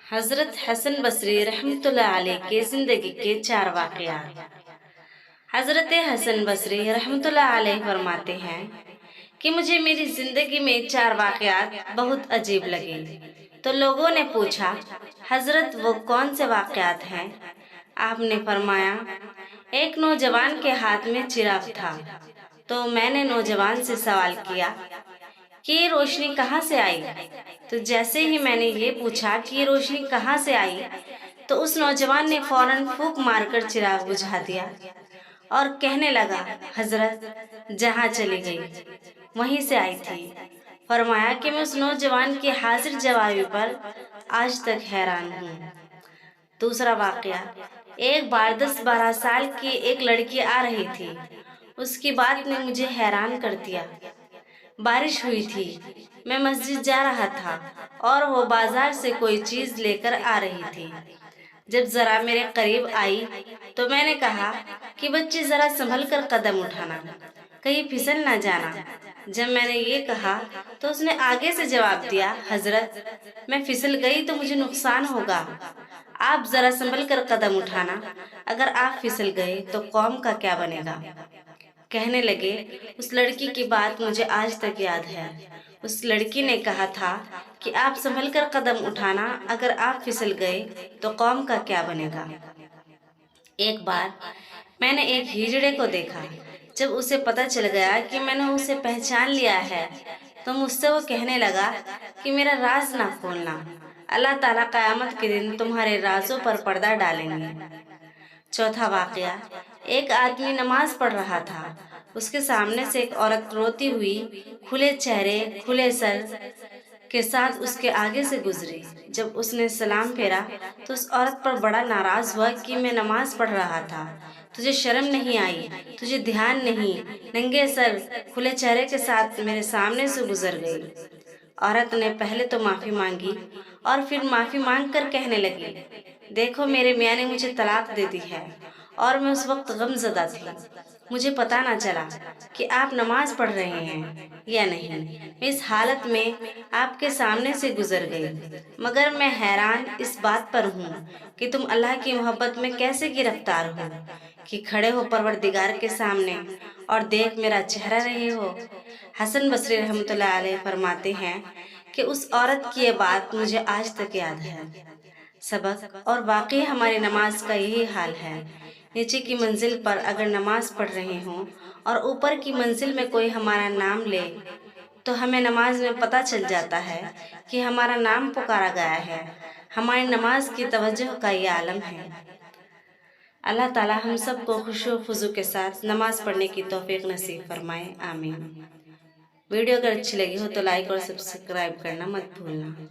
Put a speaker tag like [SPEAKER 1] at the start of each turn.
[SPEAKER 1] हज़रत हसन बसरी रहमतुल्लाह अलैह के ज़िंदगी के 4 वाक़यात। हज़रत हसन बसरी रहमतुल्लाह अलैह फरमाते हैं कि मुझे मेरी ज़िंदगी में 4 वाक़यात बहुत अजीब लगे। तो लोगों ने पूछा, हज़रत वो कौन से वाक़यात हैं? आपने फरमाया, एक नौजवान के हाथ में चिराग था। तो मैंने नौजवान से सवाल किया कि ये रोशनी कहाँ से आई? तो जैसे ही मैंने ये पूछा कि ये रोशनी कहाँ से आई, तो उस नौजवान ने फौरन फूंक मारकर चिराग बुझा दिया और कहने लगा, हजरत जहाँ चली गई वहीं से आई थी। फरमाया कि मैं उस नौजवान की हाजिर जवाबी पर आज तक हैरान हूँ। दूसरा वाकया, एक बार 10-12 साल की एक लड़की आ रही थी। उसकी बात ने मुझे हैरान कर दिया। बारिश हुई थी, मैं मस्जिद जा रहा था और वो बाजार से कोई चीज लेकर आ रही थी। जब जरा मेरे करीब आई तो मैंने कहा कि बच्ची जरा संभल कर कदम उठाना, कहीं फिसल ना जाना। जब मैंने ये कहा तो उसने आगे से जवाब दिया, हजरत मैं फिसल गई तो मुझे नुकसान होगा, आप जरा संभल कर कदम उठाना, अगर आप फिसल गए तो कौम का क्या बनेगा। कहने लगे, उस लड़की की बात मुझे आज तक याद है। उस लड़की ने कहा था कि आप संभल कर कदम उठाना, अगर आप फिसल गए तो कौम का क्या बनेगा। एक बार मैंने एक हिजड़े को देखा। जब उसे पता चल गया कि मैंने उसे पहचान लिया है तो मुझसे वो कहने लगा कि मेरा राज ना खोलना, अल्लाह ताला क़यामत के दिन तुम्हारे राजों पर पर्दा डालेंगे। चौथा वाकया, एक आदमी नमाज पढ़ रहा था। उसके सामने से एक औरत रोती हुई खुले चेहरे खुले सर के साथ उसके आगे से गुजरी। जब उसने सलाम फेरा तो उस औरत पर बड़ा नाराज हुआ कि मैं नमाज पढ़ रहा था, तुझे शर्म नहीं आई, तुझे ध्यान नहीं, नंगे सर खुले चेहरे के साथ मेरे सामने से गुजर गई। औरत ने पहले तो माफ़ी मांगी और फिर माफ़ी मांग कर कहने लगी, देखो मेरे मियाँ ने मुझे तलाक दे दी है और मैं उस वक्त गमज़दा थी। मुझे पता ना चला कि आप नमाज पढ़ रहे हैं या नहीं। मैं इस हालत में आपके सामने से गुजर गई, मगर मैं हैरान इस बात पर हूँ कि तुम अल्लाह की मोहब्बत में कैसे गिरफ्तार हो कि खड़े हो परवरदिगार के सामने और देख मेरा चेहरा रहे हो। हसन बसरी रहमतुल्लाह अलैह फरमाते हैं कि उस औरत की ये बात मुझे आज तक याद है। सबक और वाकई हमारी नमाज का यही हाल है। नीचे की मंजिल पर अगर नमाज पढ़ रहे हों और ऊपर की मंजिल में कोई हमारा नाम ले तो हमें नमाज में पता चल जाता है कि हमारा नाम पुकारा गया है। हमारी नमाज की तवज्जो का ये आलम है। अल्लाह ताला हम सबको खुशो खुजू के साथ नमाज पढ़ने की तौफीक नसीब फरमाए, आमीन। वीडियो अगर अच्छी लगी हो तो लाइक और सब्सक्राइब करना मत भूलना।